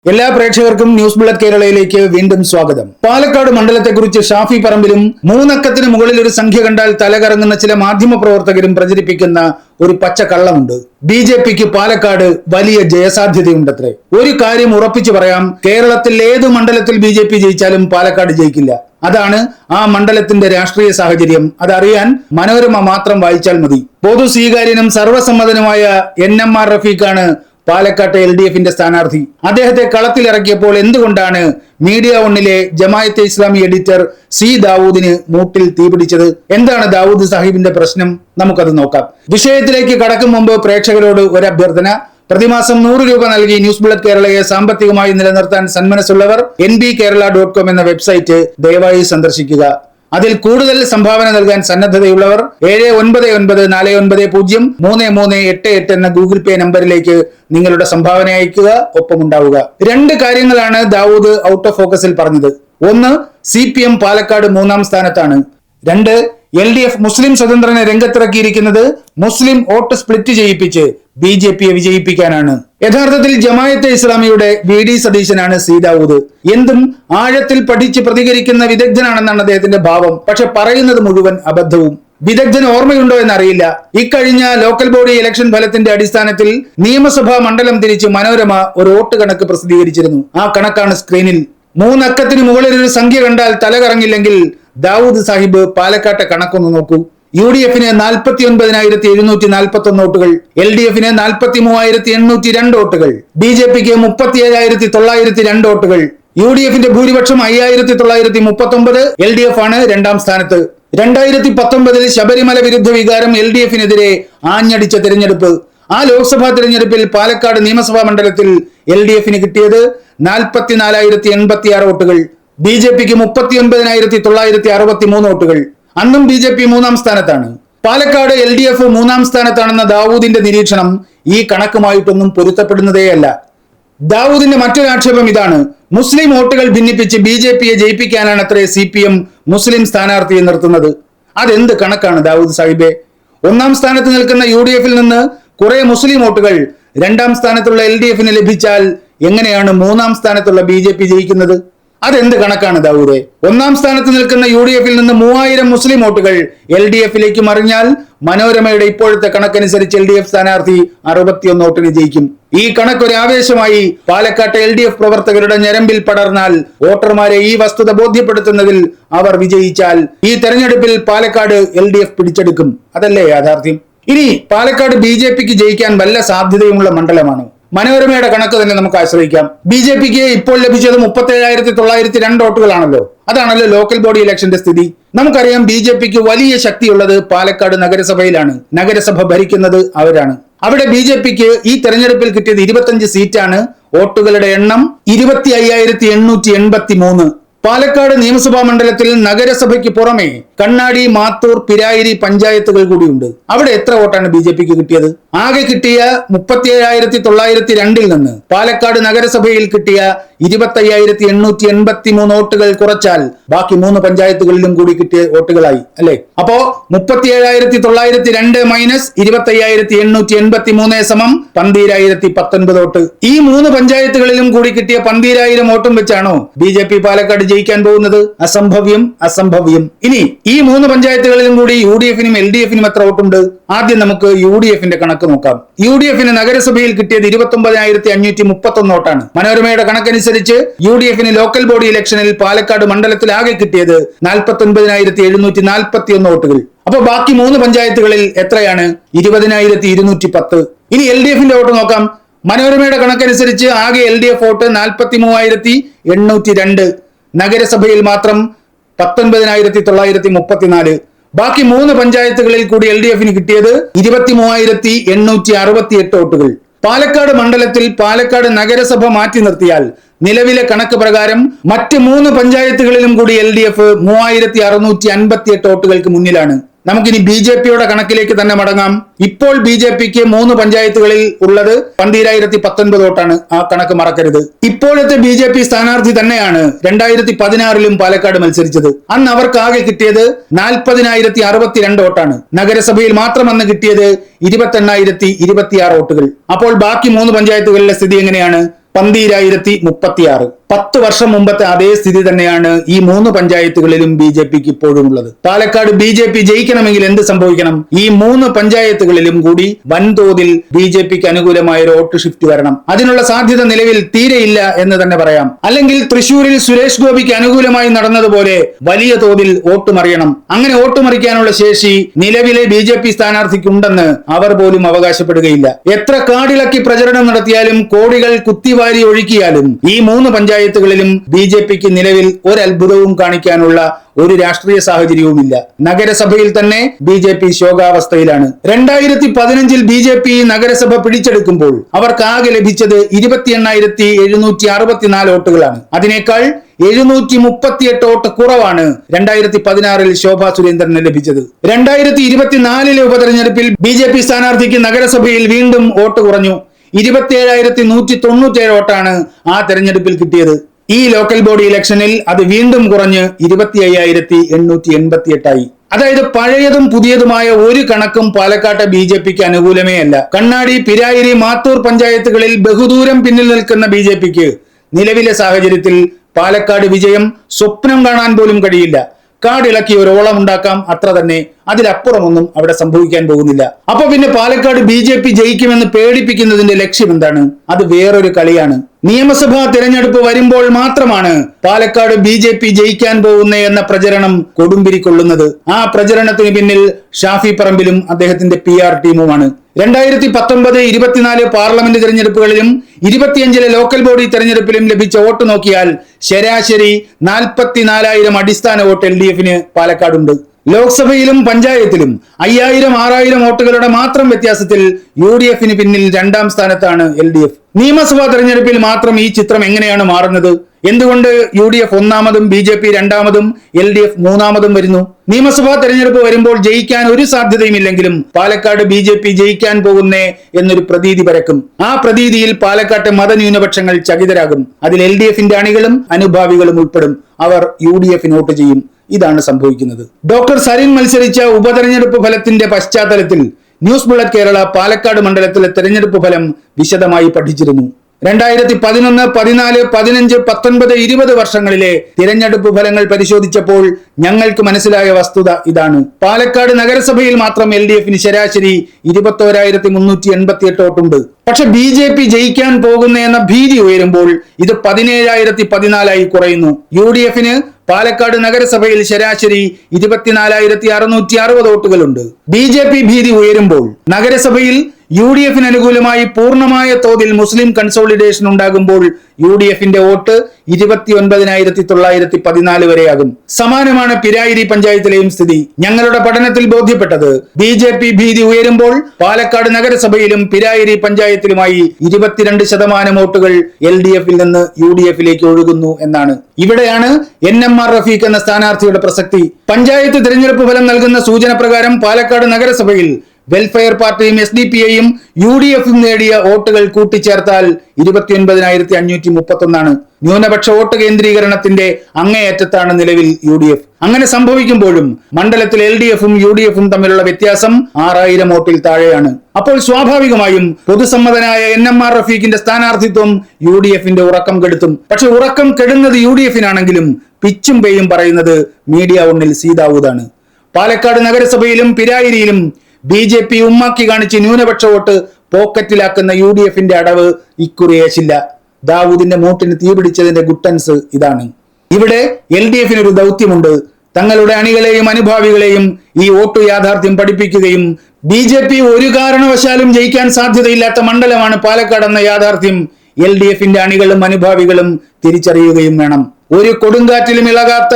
എല്ലാ പ്രേക്ഷകർക്കും news bullet കേരളയിലേക്ക് വീണ്ടും സ്വാഗതം. പാലക്കാട് മണ്ഡലത്തെക്കുറിച്ച് ഷാഫി പറമ്പിലും മൂന്നക്കത്തിന് മുകളിൽ ഒരു സംഖ്യ കണ്ടാൽ തലകറങ്ങുന്ന ചില മാധ്യമ പ്രവർത്തകരും പ്രചരിപ്പിക്കുന്ന ഒരു പച്ചക്കള്ളമുണ്ട്. BJPക്ക് പാലക്കാട് വലിയ ജയസാധ്യതയുണ്ടത്രേ. ഒരു കാര്യം ഉറപ്പിച്ചു പറയാം, കേരളത്തിൽ ഏത് മണ്ഡലത്തിൽ BJP ജയിച്ചാലും പാലക്കാട് ജയിക്കില്ല. അതാണ് ആ മണ്ഡലത്തിന്റെ രാഷ്ട്രീയ സാഹചര്യം. അതറിയാൻ മനോരമ മാത്രം വായിച്ചാൽ മതി. പൊതു സ്വീകാര്യനും സർവ്വസമ്മതനുമായ NMR റഫീഖാണ് പാലക്കാട്ടെ LDFന്റെ സ്ഥാനാർത്ഥി. അദ്ദേഹത്തെ കളത്തിലിറക്കിയപ്പോൾ എന്തുകൊണ്ടാണ് മീഡിയ ഒന്നിലെ ജമായത്തെ ഇസ്ലാമി എഡിറ്റർ C ദാവൂദിന് മൂട്ടിൽ തീപിടിച്ചത്? എന്താണ് ദാവൂദ് സാഹിബിന്റെ പ്രശ്നം? നമുക്കത് നോക്കാം. വിഷയത്തിലേക്ക് കടക്കും മുമ്പ് പ്രേക്ഷകരോട് ഒരു അഭ്യർത്ഥന. പ്രതിമാസം 100 രൂപ നൽകി ന്യൂസ് ബുള്ളറ്റ് കേരളയെ സാമ്പത്തികമായി നിലനിർത്താൻ സന്മനസ്സുള്ളവർ nbkerala.com എന്ന വെബ്സൈറ്റ് ദയവായി സന്ദർശിക്കുക. അതിൽ കൂടുതൽ സംഭാവന നൽകാൻ സന്നദ്ധതയുള്ളവർ 7994903388 എന്ന ഗൂഗിൾ പേ നമ്പറിലേക്ക് നിങ്ങളുടെ സംഭാവന അയക്കുക. ഒപ്പമുണ്ടാവുക. രണ്ട് കാര്യങ്ങളാണ് ദാവൂദ് ഔട്ട് ഓഫ് ഫോക്കസിൽ പറഞ്ഞത്. ഒന്ന്, CPM പാലക്കാട് 3ാം സ്ഥാനത്താണ്. രണ്ട്, LDF മുസ്ലിം സ്വതന്ത്രനെ രംഗത്തിറക്കിയിരിക്കുന്നത് മുസ്ലിം വോട്ട് സ്പ്ലിറ്റ് ചെയ്യിപ്പിച്ച് BJPയെ വിജയിപ്പിക്കാനാണ്. യഥാർത്ഥത്തിൽ ജമായത്തെ ഇസ്ലാമിയുടെ VD സതീശനാണ് C ദാവൂദ്. എന്തും ആഴത്തിൽ പഠിച്ച് പ്രതികരിക്കുന്ന വിദഗ്ധനാണെന്നാണ് അദ്ദേഹത്തിന്റെ ഭാവം. പക്ഷെ പറയുന്നത് മുഴുവൻ അബദ്ധവും. വിദഗ്ധന് ഓർമ്മയുണ്ടോ എന്നറിയില്ല. ഇക്കഴിഞ്ഞ ലോക്കൽ ബോഡി ഇലക്ഷൻ ഫലത്തിന്റെ അടിസ്ഥാനത്തിൽ നിയമസഭാ മണ്ഡലം തിരിച്ച് മനോരമ ഒരു വോട്ട് കണക്ക് പ്രസിദ്ധീകരിച്ചിരുന്നു. ആ കണക്കാണ് സ്ക്രീനിൽ. മൂന്നക്കത്തിന് മുകളിൽ ഒരു സംഖ്യ കണ്ടാൽ തലകറങ്ങില്ലെങ്കിൽ ദാവൂദ് സാഹിബ് പാലക്കാട്ടെ കണക്കൊന്ന് നോക്കൂ. UDFന് 49,741 വോട്ടുകൾ, LDFന് 43,802 വോട്ടുകൾ, BJPക്ക് 37,902 വോട്ടുകൾ. UDFന്റെ ഭൂരിപക്ഷം 5,939. LDF ആണ് 2ാം സ്ഥാനത്ത്. 2019 ശബരിമല വിരുദ്ധ വികാരം LDFനെതിരെ ആഞ്ഞടിച്ച തിരഞ്ഞെടുപ്പ്. ആ ലോക്സഭാ തിരഞ്ഞെടുപ്പിൽ പാലക്കാട് നിയമസഭാ മണ്ഡലത്തിൽ LDFന് കിട്ടിയത് 44,086 വോട്ടുകൾ, BJPക്ക് 39,963 വോട്ടുകൾ. അന്നും BJP 3ാം സ്ഥാനത്താണ്. പാലക്കാട് LDF 3ാം സ്ഥാനത്താണെന്ന ദാവൂദിന്റെ നിരീക്ഷണം ഈ കണക്കുമായിട്ടൊന്നും പൊരുത്തപ്പെടുന്നതേയല്ല. ദാവൂദിന്റെ മറ്റൊരു ആക്ഷേപം ഇതാണ്: മുസ്ലിം വോട്ടുകൾ ഭിന്നിപ്പിച്ച് BJPയെ ജയിപ്പിക്കാനാണ് അത്രേ CPM മുസ്ലിം സ്ഥാനാർത്ഥിയെ നിർത്തുന്നത്. അതെന്ത് കണക്കാണ് ദാവൂദ് സാഹിബെ? 1ാം സ്ഥാനത്ത് നിൽക്കുന്ന UDFൽ നിന്ന് കുറെ മുസ്ലിം വോട്ടുകൾ 2ാം സ്ഥാനത്തുള്ള LDFന് ലഭിച്ചാൽ എങ്ങനെയാണ് 3ാം സ്ഥാനത്തുള്ള BJP ജയിക്കുന്നത്? അതെന്ത് കണക്കാണ് ദാവൂദെ? 1ാം സ്ഥാനത്ത് നിൽക്കുന്ന UDFൽ നിന്ന് 3000 മുസ്ലിം വോട്ടുകൾ LDFലേക്ക് മറിഞ്ഞാൽ മനോരമയുടെ ഇപ്പോഴത്തെ കണക്കനുസരിച്ച് LDF സ്ഥാനാർത്ഥി 61 വോട്ടിന് ജയിക്കും. ഈ കണക്കൊരു ആവേശമായി പാലക്കാട്ടെ LDF പ്രവർത്തകരുടെ ഞരമ്പിൽ പടർന്നാൽ വോട്ടർമാരെ ഈ വസ്തുത ബോധ്യപ്പെടുത്തുന്നതിൽ അവർ വിജയിച്ചാൽ ഈ തെരഞ്ഞെടുപ്പിൽ പാലക്കാട് LDF പിടിച്ചെടുക്കും. അതല്ലേ യാഥാർത്ഥ്യം? ഇനി പാലക്കാട് BJPക്ക് ജയിക്കാൻ വല്ല സാധ്യതയുമുള്ള മണ്ഡലമാണ്. മനോരമയുടെ കണക്ക് തന്നെ നമുക്ക് ആശ്രയിക്കാം. BJPക്ക് ഇപ്പോൾ ലഭിച്ചത് 37,902 വോട്ടുകളാണല്ലോ. അതാണല്ലോ ലോക്കൽ ബോഡി ഇലക്ഷന്റെ സ്ഥിതി. നമുക്കറിയാം BJPക്ക് വലിയ ശക്തിയുള്ളത് പാലക്കാട് നഗരസഭയിലാണ്. നഗരസഭ ഭരിക്കുന്നത് അവരാണ്. അവിടെ BJPക്ക് ഈ തെരഞ്ഞെടുപ്പിൽ കിട്ടിയത് 25 സീറ്റാണ്. വോട്ടുകളുടെ എണ്ണം 25,883. പാലക്കാട് നിയമസഭാ മണ്ഡലത്തിൽ നഗരസഭയ്ക്ക് പുറമെ കണ്ണാടി, മാത്തൂർ, പിരായിരി പഞ്ചായത്തുകൾ കൂടിയുണ്ട്. അവിടെ എത്ര വോട്ടാണ് BJPക്ക് കിട്ടിയത്? ആകെ കിട്ടിയ 37,902 നിന്ന് പാലക്കാട് നഗരസഭയിൽ കിട്ടിയ 25,883 വോട്ടുകൾ കുറച്ചാൽ ബാക്കി 3 പഞ്ചായത്തുകളിലും കൂടി കിട്ടിയ വോട്ടുകളായി അല്ലെ? അപ്പോ 37,902 മൈനസ് 25,883 സമം 12,019 വോട്ട്. ഈ 3 പഞ്ചായത്തുകളിലും കൂടി കിട്ടിയ 12,000 വോട്ടും വെച്ചാണോ BJP പാലക്കാട് ജയിക്കാൻ പോകുന്നത്? അസംഭവ്യം, അസംഭവ്യം. ഇനി ഈ 3 പഞ്ചായത്തുകളിലും കൂടി UDFനും LDFനും എത്ര വോട്ടുണ്ട്? ആദ്യം നമുക്ക് UDFന്റെ കണക്ക് നോക്കാം. UDFന് നഗരസഭയിൽ കിട്ടിയത് 29,531 വോട്ടാണ്. മനോരമയുടെ കണക്കനുസരിച്ച് UDFന് ലോക്കൽ ബോഡി ഇലക്ഷനിൽ പാലക്കാട് മണ്ഡലത്തിൽ ആകെ കിട്ടിയത് 49,741 വോട്ടുകൾ. അപ്പൊ ബാക്കി 3 പഞ്ചായത്തുകളിൽ എത്രയാണ്? 20,210. ഇനി LDFന്റെ വോട്ട് നോക്കാം. മനോരമയുടെ കണക്കനുസരിച്ച് ആകെ LDF വോട്ട് 43,802. നഗരസഭയിൽ മാത്രം 19,934. ബാക്കി 3 പഞ്ചായത്തുകളിൽ കൂടി LDFന് കിട്ടിയത് 23,868 വോട്ടുകൾ. പാലക്കാട് മണ്ഡലത്തിൽ പാലക്കാട് നഗരസഭ മാറ്റി നിർത്തിയാൽ നിലവിലെ കണക്ക് പ്രകാരം മറ്റ് 3 പഞ്ചായത്തുകളിലും കൂടി LDF 3,658 വോട്ടുകൾക്ക് മുന്നിലാണ്. നമുക്കിനി BJPയുടെ കണക്കിലേക്ക് തന്നെ മടങ്ങാം. ഇപ്പോൾ BJPക്ക് 3 പഞ്ചായത്തുകളിൽ ഉള്ളത് 12,019 വോട്ടാണ്. ആ കണക്ക് മറക്കരുത്. ഇപ്പോഴത്തെ BJP സ്ഥാനാർത്ഥി തന്നെയാണ് 2016ലും പാലക്കാട് മത്സരിച്ചത്. അന്ന് അവർക്ക് ആകെ കിട്ടിയത് 40,062 വോട്ടാണ്. നഗരസഭയിൽ മാത്രം അന്ന് കിട്ടിയത് 28,026 വോട്ടുകൾ. അപ്പോൾ ബാക്കി 3 പഞ്ചായത്തുകളിലെ സ്ഥിതി എങ്ങനെയാണ്? 12036. 10 വർഷം മുമ്പത്തെ അതേ സ്ഥിതി തന്നെയാണ് ഈ 3 പഞ്ചായത്തുകളിലും BJPക്ക് ഇപ്പോഴും ഉള്ളത്. പാലക്കാട് BJP ജയിക്കണമെങ്കിൽ എന്ത് സംഭവിക്കണം? ഈ 3 പഞ്ചായത്തുകളിലും കൂടി വൻതോതിൽ BJPക്ക് അനുകൂലമായ ഒരു വോട്ട് ഷിഫ്റ്റ് വരണം. അതിനുള്ള സാധ്യത നിലവിൽ തീരെയില്ല എന്ന് തന്നെ പറയാം. അല്ലെങ്കിൽ തൃശൂരിൽ സുരേഷ് ഗോപിക്ക് അനുകൂലമായി നടന്നതുപോലെ വലിയ തോതിൽ വോട്ട് മറിയണം. അങ്ങനെ വോട്ട് മറിക്കാനുള്ള ശേഷി നിലവിലെ BJP സ്ഥാനാർത്ഥിക്കുണ്ടെന്ന് അവർ പോലും അവകാശപ്പെടുകയില്ല. എത്ര കാടിളക്കി പ്രചരണം നടത്തിയാലും കോടികൾ കുത്തിവാരി ഒഴുക്കിയാലും ഈ 3 പഞ്ചായത്തുകളിലും BJPക്ക് നിലവിൽ ഒരു അത്ഭുതവും കാണിക്കാനുള്ള ഒരു രാഷ്ട്രീയ സാഹചര്യവുമില്ല. നഗരസഭയിൽ തന്നെ BJP ശോകാവസ്ഥയിലാണ്. 2015 BJP നഗരസഭ പിടിച്ചെടുക്കുമ്പോൾ അവർക്ക് ആകെ ലഭിച്ചത് 28,764 വോട്ടുകളാണ്. അതിനേക്കാൾ 738 വോട്ട് കുറവാണ് 2016 ശോഭാ സുരേന്ദ്രന് ലഭിച്ചത്. 2024 ഉപതെരഞ്ഞെടുപ്പിൽ BJP സ്ഥാനാർത്ഥിക്ക് നഗരസഭയിൽ വീണ്ടും വോട്ട് കുറഞ്ഞു. 27,197 വോട്ടാണ് ആ തെരഞ്ഞെടുപ്പിൽ കിട്ടിയത്. ഈ ലോക്കൽ ബോഡി ഇലക്ഷനിൽ അത് വീണ്ടും കുറഞ്ഞ് 25,888 ആയി. അതായത് പഴയതും പുതിയതുമായ ഒരു കണക്കും പാലക്കാട്ടെ BJPക്ക് അനുകൂലമേ അല്ല. കണ്ണാടി, പിരായിരി, മാത്തൂർ പഞ്ചായത്തുകളിൽ ബഹുദൂരം പിന്നിൽ നിൽക്കുന്ന BJPക്ക് നിലവിലെ സാഹചര്യത്തിൽ പാലക്കാട് വിജയം സ്വപ്നം കാണാൻ പോലും കഴിയില്ല. കാടിളക്കി ഒരു ഓളം ഉണ്ടാക്കാം, അത്ര തന്നെ. അതിലപ്പുറമൊന്നും അവിടെ സംഭവിക്കാൻ പോകുന്നില്ല. അപ്പൊ പിന്നെ പാലക്കാട് BJP ജയിക്കുമെന്ന് പേടിപ്പിക്കുന്നതിന്റെ ലക്ഷ്യം എന്താണ്? അത് വേറൊരു കളിയാണ്. നിയമസഭാ തിരഞ്ഞെടുപ്പ് വരുമ്പോൾ മാത്രമാണ് പാലക്കാട് BJP ജയിക്കാൻ പോകുന്നേ എന്ന പ്രചരണം കൊടുമ്പിരിക്കൊള്ളുന്നത്. ആ പ്രചരണത്തിന് പിന്നിൽ ഷാഫി പറമ്പിലും അദ്ദേഹത്തിന്റെ PR ടീമുമാണ്. 2019, 24 പാർലമെന്റ് തിരഞ്ഞെടുപ്പുകളിലും 25 ലോക്കൽ ബോഡി തെരഞ്ഞെടുപ്പിലും ലഭിച്ച വോട്ട് നോക്കിയാൽ ശരാശരി 44,000 അടിസ്ഥാന വോട്ട് LDFന് പാലക്കാടുണ്ട്. ലോക്സഭയിലും പഞ്ചായത്തിലും 5,000, 6,000 വോട്ടുകളുടെ മാത്രം വ്യത്യാസത്തിൽ UDFന് പിന്നിൽ 2ാം സ്ഥാനത്താണ് LDF. നിയമസഭാ തെരഞ്ഞെടുപ്പിൽ മാത്രം ഈ ചിത്രം എങ്ങനെയാണ് മാറുന്നത്? എന്തുകൊണ്ട് UDF 1ാമതും BJP 2ാമതും LDF 3ാമതും വരുന്നു? നിയമസഭാ തെരഞ്ഞെടുപ്പ് വരുമ്പോൾ ജയിക്കാൻ ഒരു സാധ്യതയുമില്ലെങ്കിലും പാലക്കാട് BJP ജയിക്കാൻ പോകുന്നേ എന്നൊരു പ്രതീതി പരക്കും. ആ പ്രതീതിയിൽ പാലക്കാട്ടെ മതന്യൂനപക്ഷങ്ങൾ ചകിതരാകും. അതിൽ LDFന്റെ അണികളും അനുഭാവികളും ഉൾപ്പെടും. അവർ UDFന് വോട്ട് ചെയ്യും. ഇതാണ് സംഭവിക്കുന്നത്. ഡോക്ടർ സരിൻ മത്സരിച്ച ഉപതെരഞ്ഞെടുപ്പ് ഫലത്തിന്റെ പശ്ചാത്തലത്തിൽ ന്യൂസ് ബുള്ളറ്റ് കേരള പാലക്കാട് മണ്ഡലത്തിലെ തെരഞ്ഞെടുപ്പ് ഫലം വിശദമായി പഠിച്ചിരുന്നു. 2011, 14, 15, 19, 20 വർഷങ്ങളിലെ തിരഞ്ഞെടുപ്പ് ഫലങ്ങൾ പരിശോധിച്ചപ്പോൾ ഞങ്ങൾക്ക് മനസ്സിലായ വസ്തുത ഇതാണ്. പാലക്കാട് നഗരസഭയിൽ മാത്രം LDFന് ശരാശരി 21,388 വോട്ടുണ്ട്. പക്ഷെ BJP ജയിക്കാൻ പോകുന്ന എന്ന ഭീതി ഉയരുമ്പോൾ ഇത് 17,014 കുറയുന്നു. UDFന് പാലക്കാട് നഗരസഭയിൽ ശരാശരി 24,660 വോട്ടുകളുണ്ട്. BJP ഭീതി ഉയരുമ്പോൾ നഗരസഭയിൽ UDFന് അനുകൂലമായി പൂർണ്ണമായ തോതിൽ മുസ്ലിം കൺസോളിഡേഷൻ ഉണ്ടാകുമ്പോൾ UDFന്റെ വോട്ട് 29,914 വരെയാകും. സമാനമാണ് പിരായിരി പഞ്ചായത്തിലെയും സ്ഥിതി. ഞങ്ങളുടെ പഠനത്തിൽ ബോധ്യപ്പെട്ടത് BJP ഭീതി ഉയരുമ്പോൾ പാലക്കാട് നഗരസഭയിലും പിരായിരി പഞ്ചായത്തിലുമായി 22% വോട്ടുകൾ LDFൽ നിന്ന് UDFലേക്ക് ഒഴുകുന്നു എന്നാണ്. ഇവിടെയാണ് NMR റഫീഖ് എന്ന സ്ഥാനാർത്ഥിയുടെ പ്രസക്തി. പഞ്ചായത്ത് തിരഞ്ഞെടുപ്പ് ഫലം നൽകുന്ന സൂചന പ്രകാരം പാലക്കാട് നഗരസഭയിൽ വെൽഫെയർ പാർട്ടിയും SDPIയും UDFും നേടിയ വോട്ടുകൾ കൂട്ടിച്ചേർത്താൽ 29,531. ന്യൂനപക്ഷ വോട്ട് കേന്ദ്രീകരണത്തിന്റെ അങ്ങേയറ്റത്താണ് നിലവിൽ UDF. അങ്ങനെ സംഭവിക്കുമ്പോഴും മണ്ഡലത്തിൽ LDFും UDFും തമ്മിലുള്ള വ്യത്യാസം 6,000 വോട്ടിൽ താഴെയാണ്. അപ്പോൾ സ്വാഭാവികമായും പൊതുസമ്മതനായ NMR റഫീഖിന്റെ സ്ഥാനാർത്ഥിത്വം UDFന്റെ ഉറക്കം കെടുത്തും. പക്ഷെ ഉറക്കം കെടുന്നത് UDFനാണെങ്കിലും പിച്ചും പേയും പറയുന്നത് മീഡിയ 1ൽ സീതാവൂതാണ്. പാലക്കാട് നഗരസഭയിലും പിരായിരിയിലും BJP ഉമ്മാക്കി കാണിച്ച് ന്യൂനപക്ഷ വോട്ട് പോക്കറ്റിലാക്കുന്ന UDFന്റെ അടവ് ഇക്കുറി ഏശില്ല. ദാവൂദിന്റെ മൂട്ടിന് തീപിടിച്ചതിന്റെ ഗുട്ടൻസ് ഇതാണ്. ഇവിടെ LDFന് ഒരു ദൗത്യമുണ്ട്. തങ്ങളുടെ അണികളെയും അനുഭാവികളെയും ഈ വോട്ട് യാഥാർത്ഥ്യം പഠിപ്പിക്കുകയും BJP ഒരു കാരണവശാലും ജയിക്കാൻ സാധ്യതയില്ലാത്ത മണ്ഡലമാണ് പാലക്കാട് എന്ന യാഥാർത്ഥ്യം LDFന്റെ അണികളും അനുഭാവികളും തിരിച്ചറിയുകയും വേണം. ഒരു കൊടുങ്കാറ്റിലും ഇളകാത്ത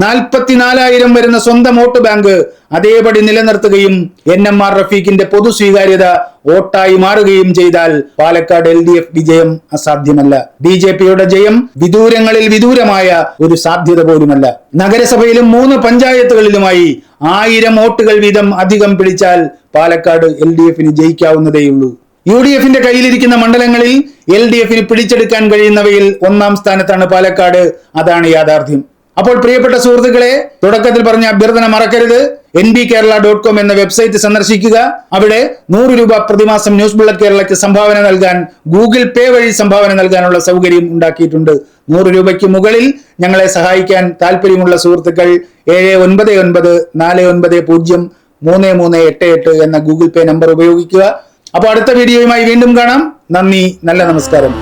44,000 വരുന്ന സ്വന്തം വോട്ട് ബാങ്ക് അതേപടി നിലനിർത്തുകയും NMR റഫീഖിന്റെ പൊതു സ്വീകാര്യത വോട്ടായി മാറുകയും ചെയ്താൽ പാലക്കാട് LDF വിജയം അസാധ്യമല്ല. BJPയുടെ ജയം വിദൂരങ്ങളിൽ വിദൂരമായ ഒരു സാധ്യത പോലുമല്ല. നഗരസഭയിലും 3 പഞ്ചായത്തുകളിലുമായി 1000 വോട്ടുകൾ വീതം അധികം പിടിച്ചാൽ പാലക്കാട് LDFന് ജയിക്കാവുന്നതേയുള്ളൂ. UDFന്റെ കയ്യിലിരിക്കുന്ന മണ്ഡലങ്ങളിൽ LDFന് പിടിച്ചെടുക്കാൻ കഴിയുന്നവയിൽ 1ാം സ്ഥാനത്താണ് പാലക്കാട്. അതാണ് യാഥാർത്ഥ്യം. അപ്പോൾ പ്രിയപ്പെട്ട സുഹൃത്തുക്കളെ, തുടക്കത്തിൽ പറഞ്ഞ അഭ്യർത്ഥന മറക്കരുത്. nbkerala.com എന്ന വെബ്സൈറ്റ് സന്ദർശിക്കുക. അവിടെ 100 രൂപ പ്രതിമാസം ന്യൂസ് ബുള്ളറ്റ് കേരളയ്ക്ക് സംഭാവന നൽകാൻ ഗൂഗിൾ പേ വഴി സംഭാവന നൽകാനുള്ള സൗകര്യം ഉണ്ടാക്കിയിട്ടുണ്ട്. 100 രൂപയ്ക്ക് മുകളിൽ ഞങ്ങളെ സഹായിക്കാൻ താല്പര്യമുള്ള സുഹൃത്തുക്കൾ 7994903388 എന്ന ഗൂഗിൾ പേ നമ്പർ ഉപയോഗിക്കുക. അപ്പോൾ അടുത്ത വീഡിയോയുമായി വീണ്ടും കാണാം. നന്ദി, നല്ല നമസ്കാരം.